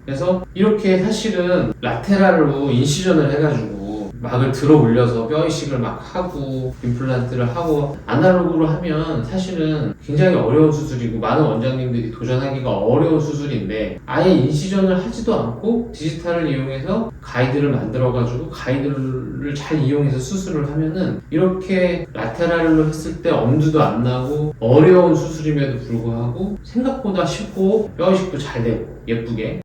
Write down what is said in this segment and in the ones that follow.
그래서 이렇게 사실은 라테랄로 인시전을 해가지고 막을 들어 올려서 뼈 이식을 막 하고 임플란트를 하고 아날로그로 하면 사실은 굉장히 어려운 수술이고 많은 원장님들이 도전하기가 어려운 수술인데 아예 인시전을 하지도 않고 디지털을 이용해서 가이드를 만들어가지고 가이드를 잘 이용해서 수술을 하면은 이렇게 라테랄로 했을 때 엄두도 안 나고 어려운 수술임에도 불구하고 생각보다 쉽고 뼈 이식도 잘 되고 예쁘게.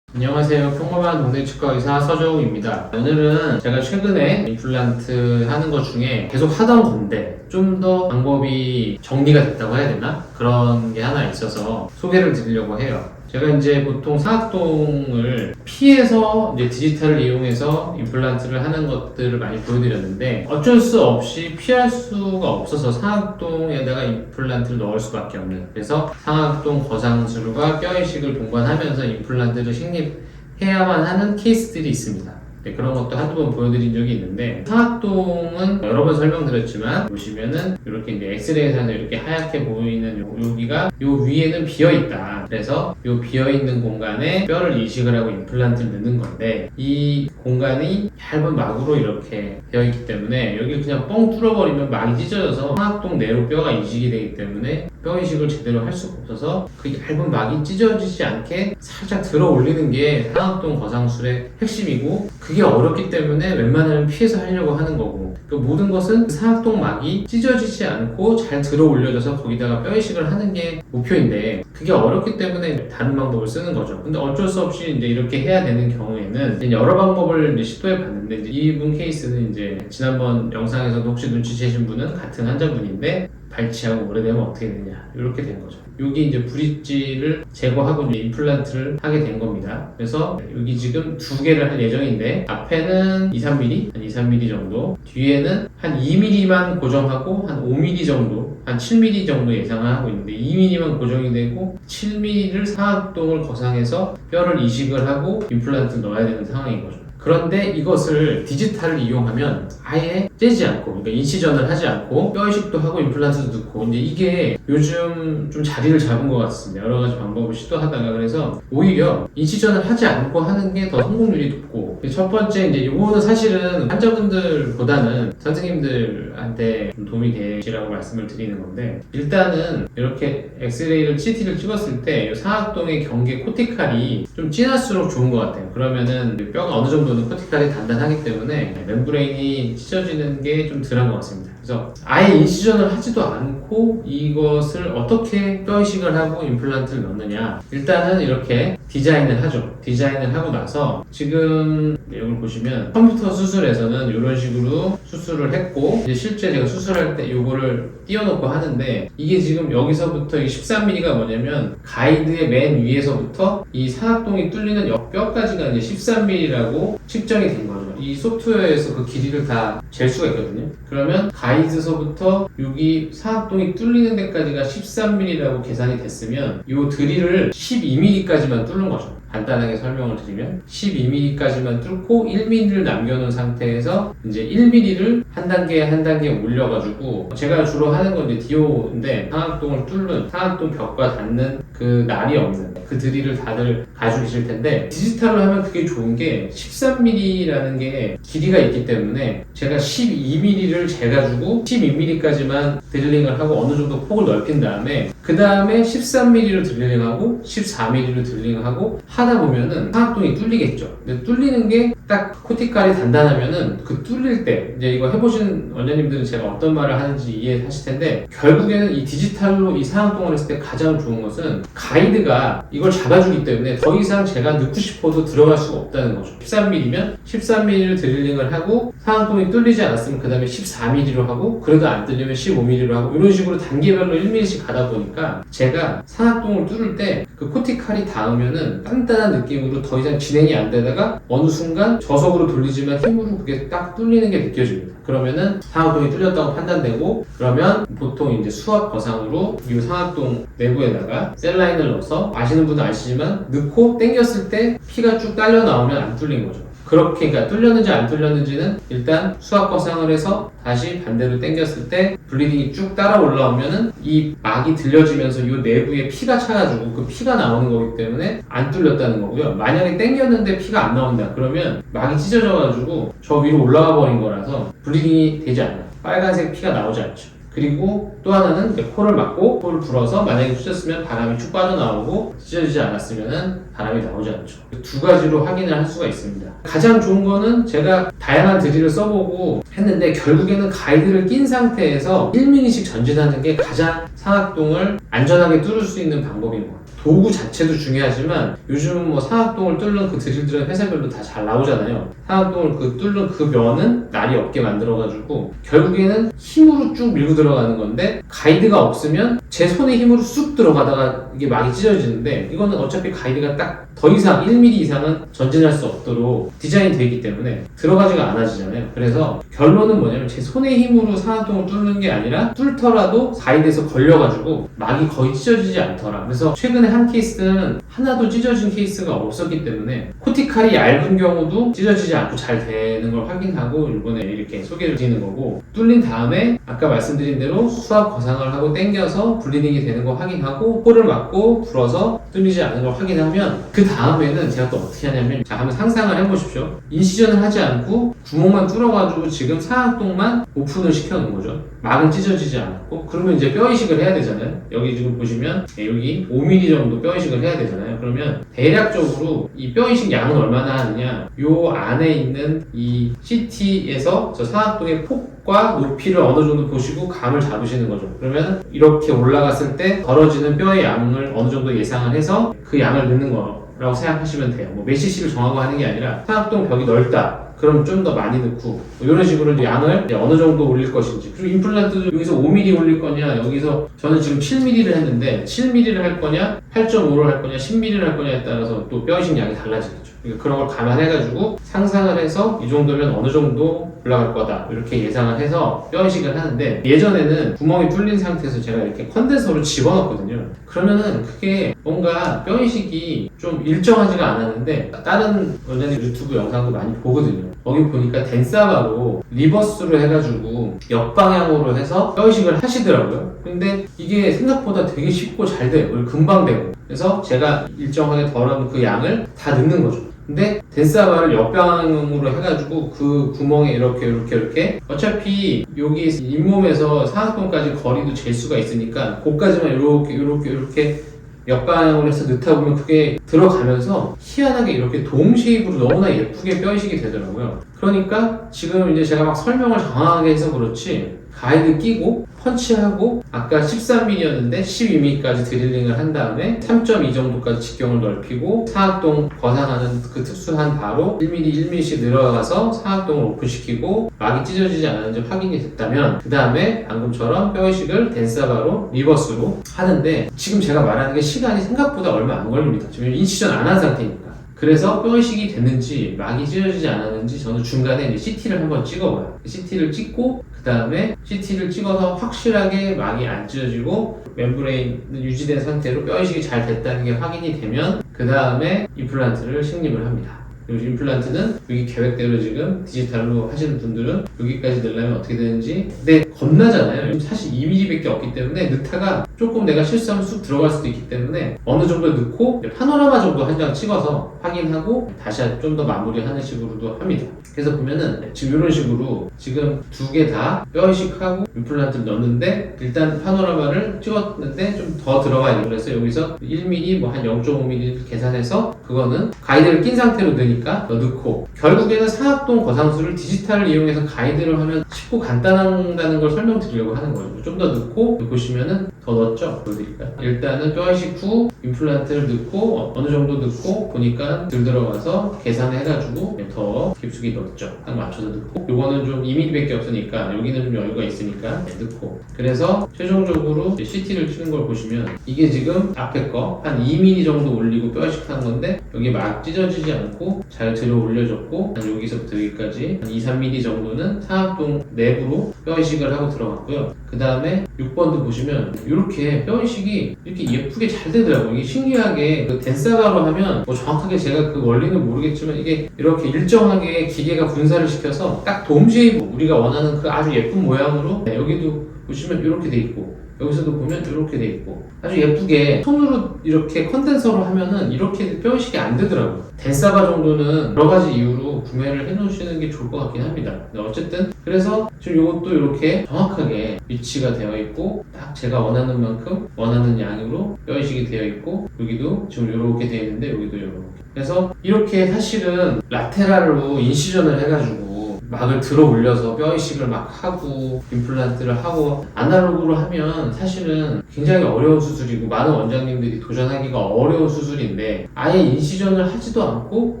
안녕하세요. 평범한 동네 치과 의사 서정욱입니다. 오늘은 제가 최근에 임플란트 하는 것 중에 계속 하던 건데 좀 더 방법이 정리가 됐다고 해야 되나? 그런 게 하나 있어서 소개를 드리려고 해요. 제가 이제 보통 상악동을 피해서 이제 디지털을 이용해서 임플란트를 하는 것들을 많이 보여드렸는데 어쩔 수 없이 피할 수가 없어서 상악동에다가 임플란트를 넣을 수밖에 없는, 그래서 상악동 거상술과 뼈 이식을 동반하면서 임플란트를 식립해야만 하는 케이스들이 있습니다. 네, 그런 것도 한두 번 보여드린 적이 있는데, 상악동은 여러 번 설명드렸지만 보시면은 이렇게 이제 엑스레이에서는 이렇게 하얗게 보이는 여기가 요 위에는 비어있다. 그래서 요 비어있는 공간에 뼈를 이식을 하고 임플란트를 넣는 건데, 이 공간이 얇은 막으로 이렇게 되어있기 때문에 여기를 그냥 뻥 뚫어버리면 막이 찢어져서 상악동 내로 뼈가 이식이 되기 때문에 뼈 이식을 제대로 할 수가 없어서 그 얇은 막이 찢어지지 않게 살짝 들어 올리는 게 상악동 거상술의 핵심이고, 그게 어렵기 때문에 웬만하면 피해서 하려고 하는 거고, 그 모든 것은 상악동 막이 찢어지지 않고 잘 들어 올려져서 거기다가 뼈 이식을 하는 게 목표인데, 그게 어렵기 때문에 다른 방법을 쓰는 거죠. 근데 어쩔 수 없이 이제 이렇게 해야 되는 경우에는 여러 방법을 이제 시도해 봤는데, 이분 케이스는 이제 지난번 영상에서도 혹시 눈치채신 분은 같은 환자분인데 발치하고 오래되면 어떻게 되냐, 이렇게 된 거죠. 여기 이제 브릿지를 제거하고 이제 임플란트를 하게 된 겁니다. 그래서 여기 지금 두 개를 할 예정인데, 앞에는 2-3mm, 한 2-3mm 정도, 뒤에는 한 2mm만 고정하고 한 5mm 정도, 한 7mm 정도 예상을 하고 있는데, 2mm만 고정이 되고 7mm를 상악동을 거상해서 뼈를 이식을 하고 임플란트를 넣어야 되는 상황인 거죠. 그런데 이것을 디지털을 이용하면 아예 떼지 않고, 그러니까 인시전을 하지 않고 뼈 이식도 하고 임플란트도 넣고, 이제 이게 요즘 좀 자리를 잡은 것 같습니다. 여러 가지 방법을 시도하다가. 그래서 오히려 인시전을 하지 않고 하는 게 더 성공률이 높고, 첫 번째 이제 이거는 사실은 환자분들보다는 선생님들한테 좀 도움이 되시라고 말씀을 드리는 건데, 일단은 이렇게 엑스레이를 CT를 찍었을 때 상악동의 경계 코티칼이 좀 진할수록 좋은 것 같아요. 그러면은 뼈가 어느 정도는 코티칼이 단단하기 때문에 멤브레인이 찢어지는 게 좀 덜한 것 같습니다. 그래서 아예 인시전을 하지도 않고 이것을 어떻게 뼈 이식을 하고 임플란트를 넣느냐, 일단은 이렇게 디자인을 하죠. 디자인을 하고 나서 지금 이걸 보시면 컴퓨터 수술에서는 이런 식으로 수술을 했고, 이제 실제 제가 수술할 때 이거를 띄워놓고 하는데, 이게 지금 여기서부터 이 13mm가 뭐냐면 가이드의 맨 위에서부터 이 상악동이 뚫리는 옆뼈까지가 이제 13mm라고 측정이 된 거죠. 이 소프트웨어에서 그 길이를 다 잴 수가 있거든요. 그러면 가이드서부터 여기 상악동이 뚫리는 데까지가 13mm라고 계산이 됐으면 이 드릴을 12mm까지만 뚫는 거죠. 간단하게 설명을 드리면 12mm까지만 뚫고 1mm를 남겨놓은 상태에서 이제 1mm를 한 단계 한 단계 올려가지고, 제가 주로 하는 건 이제 디오인데, 상악동을 뚫는, 상악동 벽과 닿는 그 날이 없는 그 드릴을 다들 가지고 계실 텐데, 디지털로 하면 그게 좋은 게 13mm라는 게 길이가 있기 때문에 제가 12mm를 재가지고 12mm까지만 드릴링을 하고 어느 정도 폭을 넓힌 다음에 그 다음에 13mm를 드릴링하고 14mm를 드릴링하고 하다 보면은 상악동이 뚫리겠죠. 근데 뚫리는 게 딱 코티칼이 단단하면은 그 뚫릴 때, 이제 이거 해보신 원장님들은 제가 어떤 말을 하는지 이해하실 텐데, 결국에는 이 디지털로 이 상악동을 했을 때 가장 좋은 것은 가이드가 이걸 잡아주기 때문에 더 이상 제가 넣고 싶어도 들어갈 수가 없다는 거죠. 13mm면 13mm를 드릴링을 하고 상악동이 뚫리지 않았으면 그 다음에 14mm로 하고, 그래도 안 뚫리면 15mm로 하고, 이런 식으로 단계별로 1mm씩 가다 보니까 제가 상악동을 뚫을 때 그 코티칼이 닿으면은 단단한 느낌으로 더 이상 진행이 안 되다가 어느 순간 저속으로 돌리지만 힘으로 그게 딱 뚫리는 게 느껴집니다. 그러면은 상악동이 뚫렸다고 판단되고, 그러면 보통 이제 수압 거상으로 이 상악동 내부에다가 셀라인을 넣어서, 아시는 분은 아시지만 넣고 당겼을 때 피가 쭉 딸려 나오면 안 뚫린 거죠. 그렇게 그러니까 뚫렸는지 안 뚫렸는지는 일단 수압 거상을 해서 다시 반대로 당겼을 때 블리딩이 쭉 따라 올라오면은 이 막이 들려지면서 이 내부에 피가 차가지고 그 피가 나오는 거기 때문에 안 뚫렸다는 거고요. 만약에 당겼는데 피가 안 나온다 그러면 막이 찢어져가지고 저 위로 올라가 버린 거라서 블리딩이 되지 않아요. 빨간색 피가 나오지 않죠. 그리고 또 하나는 코를 막고 코를 불어서 만약에 찢었으면 바람이 쭉 빠져나오고 찢어지지 않았으면 바람이 나오지 않죠. 두 가지로 확인을 할 수가 있습니다. 가장 좋은 거는 제가 다양한 드릴을 써보고 했는데 결국에는 가이드를 낀 상태에서 1mm씩 전진하는 게 가장 상악동을 안전하게 뚫을 수 있는 방법인 것 같아요. 도구 자체도 중요하지만 요즘은 뭐 상악동을 뚫는 그 드릴들은 회사별로 다 잘 나오잖아요. 상악동을 뚫는 그 면은 날이 없게 만들어가지고 결국에는 힘으로 쭉 밀고 들어가는 건데 가이드가 없으면 제 손의 힘으로 쑥 들어가다가 이게 막이 찢어지는데 이거는 어차피 가이드가 딱 더 이상 1mm 이상은 전진할 수 없도록 디자인이 되어 있기 때문에 들어가지가 않아지잖아요. 그래서 결론은 뭐냐면 제 손의 힘으로 상악동을 뚫는 게 아니라 뚫더라도 가이드에서 걸려가지고 막이 거의 찢어지지 않더라. 그래서 최근에 한 케이스는 하나도 찢어진 케이스가 없었기 때문에 코티칼이 얇은 경우도 찢어지지 않고 잘 되는 걸 확인하고 이번에 이렇게 소개를 드리는 거고 뚫린 다음에 아까 말씀드린 대로 수압 거상을 하고 당겨서 블리딩이 되는 거 확인하고 코를 막고 불어서 뚫리지 않는 걸 확인하면 그 다음에는 제가 또 어떻게 하냐면 자 한번 상상을 해보십시오. 인시전을 하지 않고 구멍만 뚫어가지고 지금 상악동만 오픈을 시켜놓은 거죠. 막은 찢어지지 않았고 그러면 이제 뼈 이식을 해야 되잖아요. 여기 지금 보시면 여기 5mm 정도 뼈 이식을 해야 되잖아요. 그러면 대략적으로 이 뼈 이식 양은 얼마나 하느냐 요 안에 있는 이 CT에서 저 상악동의 폭과 높이를 어느 정도 보시고 감을 잡으시는 거죠. 그러면 이렇게 올라갔을 때 벌어지는 뼈의 양을 어느 정도 예상을 해서 그 양을 넣는 거라고 생각하시면 돼요. 뭐 몇 cc를 정하고 하는 게 아니라 상악동 벽이 넓다. 그럼 좀 더 많이 넣고 뭐 이런 식으로 양을 어느 정도 올릴 것인지 그리고 임플란트도 여기서 5mm 올릴 거냐 여기서 저는 지금 7mm를 했는데 7mm를 할 거냐 8.5를 할 거냐 10mm를 할 거냐에 따라서 또 뼈 이식 양이 달라지겠죠. 그러니까 그런 걸 감안해가지고 상상을 해서 이 정도면 어느 정도 올라갈 거다 이렇게 예상을 해서 뼈 이식을 하는데 예전에는 구멍이 뚫린 상태에서 제가 이렇게 컨덴서를 집어넣었거든요. 그러면은 그게 뭔가 뼈 이식이 좀 일정하지가 않았는데 다른 원래는 유튜브 영상도 많이 보거든요. 거기 보니까 덴사바로 리버스로 해가지고 역방향으로 해서 뼈 이식을 하시더라고요. 근데 이게 생각보다 되게 쉽고 잘 돼요. 금방 되고. 그래서 제가 일정하게 덜은 그 양을 다 넣는 거죠. 근데 덴사바를 역방향으로 해가지고 그 구멍에 이렇게 어차피 여기 잇몸에서 상악동까지 거리도 잴 수가 있으니까 거기까지만 이렇게 역방향으로 해서 넣다 보면 그게 들어가면서 희한하게 이렇게 돔 쉐입으로 너무나 예쁘게 뼈 이식이 되더라고요. 그러니까 지금 이제 제가 막 설명을 장황하게 해서 그렇지 가이드 끼고 펀치하고 아까 13mm였는데 12mm까지 드릴링을 한 다음에 3.2 정도까지 직경을 넓히고 상악동 거상하는 그 특수한 바로 1mm 1mm씩 늘어가서 상악동을 오픈시키고 막이 찢어지지 않았는지 확인이 됐다면 그 다음에 방금처럼 뼈 이식을 덴사바로 리버스로 하는데 지금 제가 말하는 게 시간이 생각보다 얼마 안 걸립니다. 지금 인시전 안 한 상태니까. 그래서 뼈 이식이 됐는지 막이 찢어지지 않았는지 저는 중간에 이제 CT를 한번 찍어봐요. CT를 찍고 그 다음에 CT를 찍어서 확실하게 막이 안 찢어지고 멤브레인은 유지된 상태로 뼈 이식이 잘 됐다는 게 확인이 되면 그 다음에 임플란트를 식립을 합니다. 그리고 임플란트는 여기 계획대로 지금 디지털로 하시는 분들은 여기까지 넣으려면 어떻게 되는지 근데 겁나잖아요. 사실 2mm밖에 없기 때문에 넣다가 조금 내가 실수하면 쑥 들어갈 수도 있기 때문에 어느 정도 넣고 파노라마 정도 한 장 찍어서 확인하고 다시 좀 더 마무리하는 식으로도 합니다. 그래서 보면은 지금 이런 식으로 지금 두 개 다 뼈 이식하고 임플란트를 넣었는데 일단 파노라마를 찍었는데 좀 더 들어가야 돼요. 그래서 여기서 1mm 뭐 한 0.5mm 계산해서 그거는 가이드를 낀 상태로 넣으니까 넣고 결국에는 상악동 거상술을 디지털을 이용해서 가이드를 하면 쉽고 간단하다는 걸 설명드리려고 하는 거죠. 좀 더 넣고 보시면은 더 넣었죠? 보여드릴까요? 일단은 뼈 이식 후 임플란트를 넣고 어느 정도 넣고 보니까 들 들어가서 계산해가지고 더 깊숙이 넣었죠. 딱 맞춰서 넣고 요거는 좀 2mm밖에 없으니까 여기는 좀 여유가 있으니까 넣고 그래서 최종적으로 CT를 찍은 걸 보시면 이게 지금 앞에 거 한 2mm 정도 올리고 뼈 이식한 건데 했는데 여기 막 찢어지지 않고 잘 들어 올려졌고 한 여기서부터 여기까지 한 2-3mm 정도는 상악동 내부로 뼈 이식을 하고 들어갔고요. 그 다음에 6번도 보시면 이렇게 뼈 이식이 이렇게 예쁘게 잘 되더라고요. 이게 신기하게 그 덴사가로 하면 뭐 정확하게 제가 그 원리는 모르겠지만 이게 이렇게 일정하게 기계가 분사를 시켜서 딱 돔쉐이프 우리가 원하는 그 아주 예쁜 모양으로 여기도 보시면 이렇게 돼 있고 여기서도 보면 이렇게 돼 있고 아주 예쁘게 손으로 이렇게 컨덴서로 하면은 이렇게 뼈 이식이 안 되더라고요. 덴사바 정도는 여러 가지 이유로 구매를 해 놓으시는 게 좋을 것 같긴 합니다. 어쨌든 그래서 지금 이것도 이렇게 정확하게 위치가 되어 있고 딱 제가 원하는 만큼 원하는 양으로 뼈 이식이 되어 있고 여기도 지금 이렇게 되어 있는데 여기도 이렇게 그래서 이렇게 사실은 라테랄로 인시전을 해가지고 막을 들어 올려서 뼈 이식을 막 하고 임플란트를 하고 아날로그로 하면 사실은 굉장히 어려운 수술이고 많은 원장님들이 도전하기가 어려운 수술인데 아예 인시전을 하지도 않고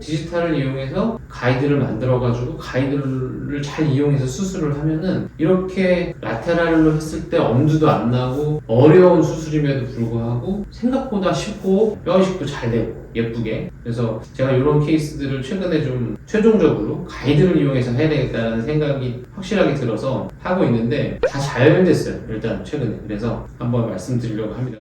디지털을 이용해서 가이드를 만들어가지고 가이드를 잘 이용해서 수술을 하면은 이렇게 라테랄로 했을 때 엄두도 안 나고 어려운 수술임에도 불구하고 생각보다 쉽고 뼈 이식도 잘 되고 예쁘게 그래서 제가 이런 케이스들을 최근에 좀 최종적으로 가이드를 이용해서 해야 되겠다는 생각이 확실하게 들어서 하고 있는데 다 잘 됐어요 일단 최근에 그래서 한번 말씀드리려고 합니다.